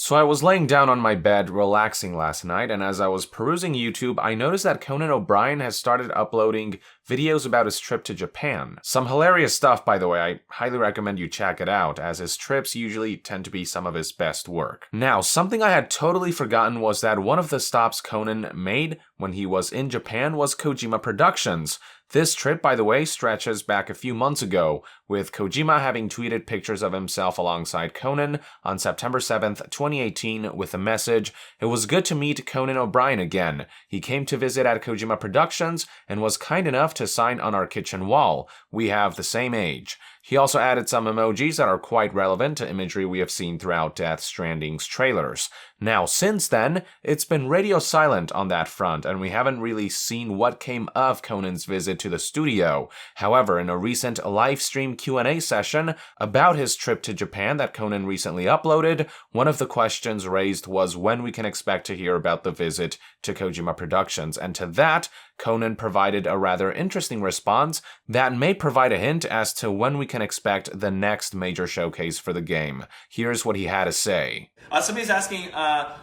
So I was laying down on my bed, relaxing last night, and as I was perusing YouTube, I noticed that Conan O'Brien has started uploading videos about his trip to Japan. Some hilarious stuff, by the way. I highly recommend you check it out, as his trips usually tend to be some of his best work. Now, something I had totally forgotten was that one of the stops Conan made when he was in Japan was Kojima Productions. This trip, by the way, stretches back a few months ago, with Kojima having tweeted pictures of himself alongside Conan on September 7th, 2018, with the message, "It was good to meet Conan O'Brien again. He came to visit at Kojima Productions and was kind enough to sign on our kitchen wall. We have the same age." He also added some emojis that are quite relevant to imagery we have seen throughout Death Stranding's trailers. Now, since then, it's been radio silent on that front, and we haven't really seen what came of Conan's visit to the studio. However, in a recent livestream Q&A session about his trip to Japan that Conan recently uploaded, one of the questions raised was when we can expect to hear about the visit to Kojima Productions, and to that, Conan provided a rather interesting response that may provide a hint as to when we can expect the next major showcase for the game. Here's what he had to say. Somebody's asking,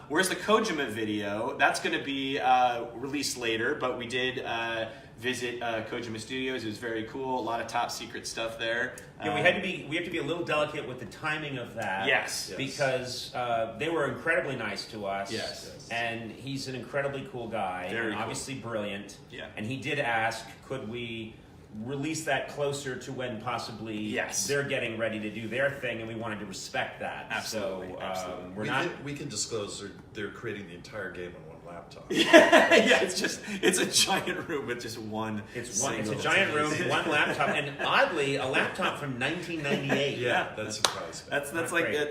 where's the Kojima video? That's going to be released later, but we did visit Kojima Studios. It was very cool. A lot of top secret stuff there. Yeah, we have to be a little delicate with the timing of that. Yes. Because they were incredibly nice to us. Yes. And he's an incredibly cool guy. Very cool. Obviously brilliant. Yeah. And he did ask, could we release that closer to when possibly they're getting ready to do their thing, and we wanted to respect that. Absolutely. So we can disclose they're creating the entire game on one laptop. Yeah, it's a giant room with just one. It's a giant room, one laptop, and oddly, a laptop from 1998. Yeah, that surprised me.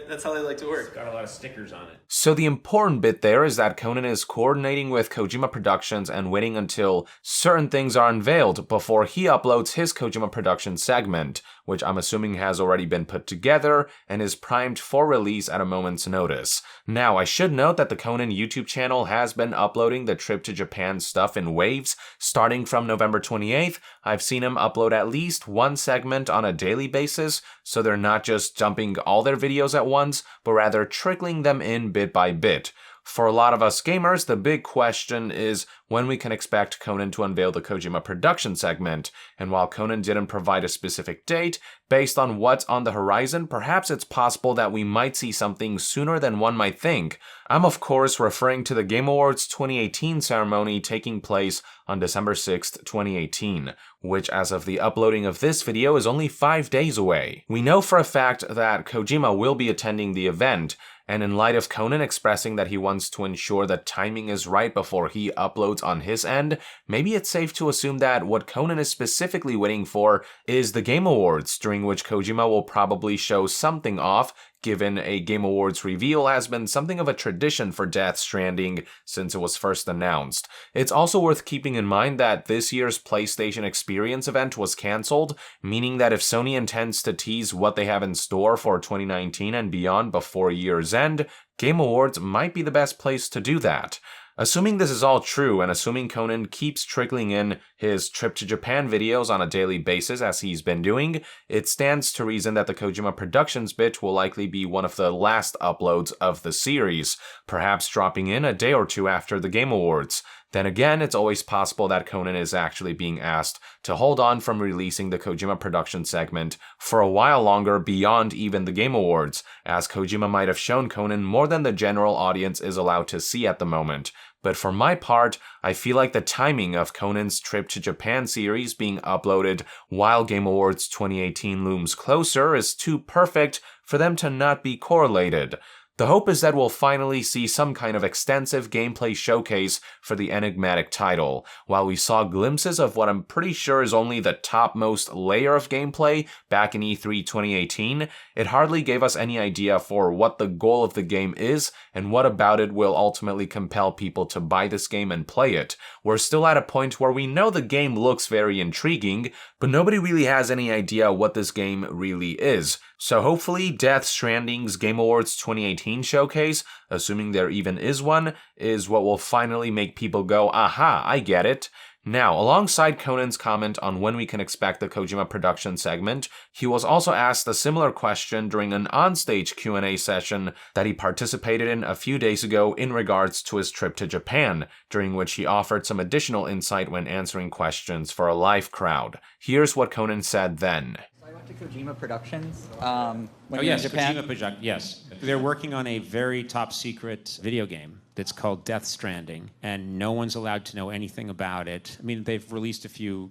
That's how they like to work. It's got a lot of stickers on it. So the important bit there is that Conan is coordinating with Kojima Productions and waiting until certain things are unveiled before he uploads his Kojima Productions segment, which I'm assuming has already been put together and is primed for release at a moment's notice. Now, I should note that the Conan YouTube channel has been uploading the trip to Japan stuff in waves. Starting from November 28th, I've seen him upload at least one segment on a daily basis, so they're not just dumping all their videos at once, but rather trickling them in bit by bit. For a lot of us gamers, the big question is when we can expect Conan to unveil the Kojima production segment, and while Conan didn't provide a specific date, based on what's on the horizon, perhaps it's possible that we might see something sooner than one might think. I'm of course referring to the Game Awards 2018 ceremony taking place on December 6th, 2018, which as of the uploading of this video is only 5 days away. We know for a fact that Kojima will be attending the event, and in light of Conan expressing that he wants to ensure that timing is right before he uploads on his end, maybe it's safe to assume that what Conan is specifically waiting for is the Game Awards, during which Kojima will probably show something off, given a Game Awards reveal has been something of a tradition for Death Stranding since it was first announced. It's also worth keeping in mind that this year's PlayStation Experience event was cancelled, meaning that if Sony intends to tease what they have in store for 2019 and beyond before year's end, Game Awards might be the best place to do that. Assuming this is all true, and assuming Conan keeps trickling in his trip to Japan videos on a daily basis as he's been doing, it stands to reason that the Kojima Productions bit will likely be one of the last uploads of the series, perhaps dropping in a day or two after the Game Awards. Then again, it's always possible that Conan is actually being asked to hold on from releasing the Kojima production segment for a while longer beyond even the Game Awards, as Kojima might have shown Conan more than the general audience is allowed to see at the moment. But for my part, I feel like the timing of Conan's trip to Japan series being uploaded while Game Awards 2018 looms closer is too perfect for them to not be correlated. The hope is that we'll finally see some kind of extensive gameplay showcase for the enigmatic title. While we saw glimpses of what I'm pretty sure is only the topmost layer of gameplay back in E3 2018, it hardly gave us any idea for what the goal of the game is and what about it will ultimately compel people to buy this game and play it. We're still at a point where we know the game looks very intriguing, but nobody really has any idea what this game really is. So hopefully Death Stranding's Game Awards 2018 showcase, assuming there even is one, is what will finally make people go, aha, I get it. Now, alongside Conan's comment on when we can expect the Kojima Productions segment, he was also asked a similar question during an onstage Q&A session that he participated in a few days ago in regards to his trip to Japan, during which he offered some additional insight when answering questions for a live crowd. Here's what Conan said then. I went to Kojima Productions. Kojima Productions, yes. They're working on a very top secret video game that's called Death Stranding, and no one's allowed to know anything about it. I mean, they've released a few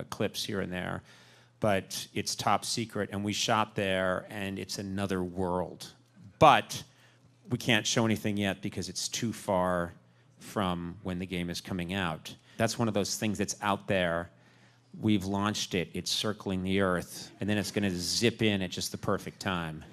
clips here and there, but it's top secret, and we shot there, and it's another world. But we can't show anything yet because it's too far from when the game is coming out. That's one of those things that's out there. We've launched it, it's circling the Earth, and then it's going to zip in at just the perfect time,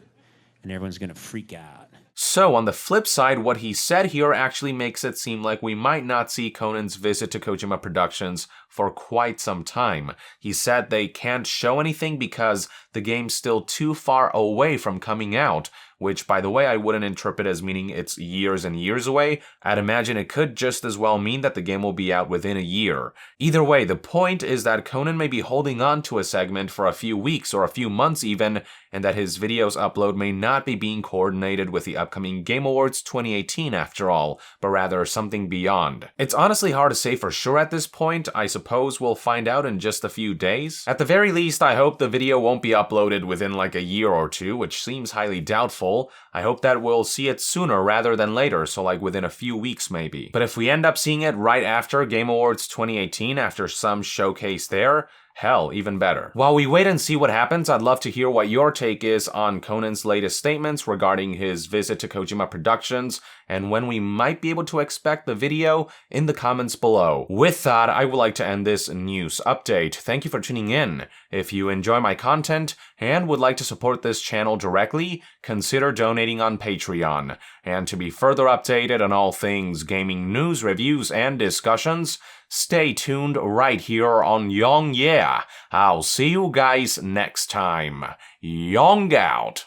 and everyone's going to freak out. So, on the flip side, what he said here actually makes it seem like we might not see Conan's visit to Kojima Productions for quite some time. He said they can't show anything because the game's still too far away from coming out, which, by the way, I wouldn't interpret as meaning it's years and years away. I'd imagine it could just as well mean that the game will be out within a year. Either way, the point is that Conan may be holding on to a segment for a few weeks or a few months even, and that his video's upload may not be being coordinated with the upcoming Game Awards 2018 after all, but rather something beyond. It's honestly hard to say for sure at this point. I suppose we'll find out in just a few days. At the very least, I hope the video won't be uploaded within like a year or two, which seems highly doubtful. I hope that we'll see it sooner rather than later, so like within a few weeks maybe. But if we end up seeing it right after Game Awards 2018, after some showcase there, hell, even better. While we wait and see what happens, I'd love to hear what your take is on Conan's latest statements regarding his visit to Kojima Productions and when we might be able to expect the video in the comments below. With that, I would like to end this news update. Thank you for tuning in. If you enjoy my content and would like to support this channel directly, consider donating on Patreon. And to be further updated on all things gaming news, reviews, and discussions, stay tuned right here on Yong Yeah. I'll see you guys next time. Yong out.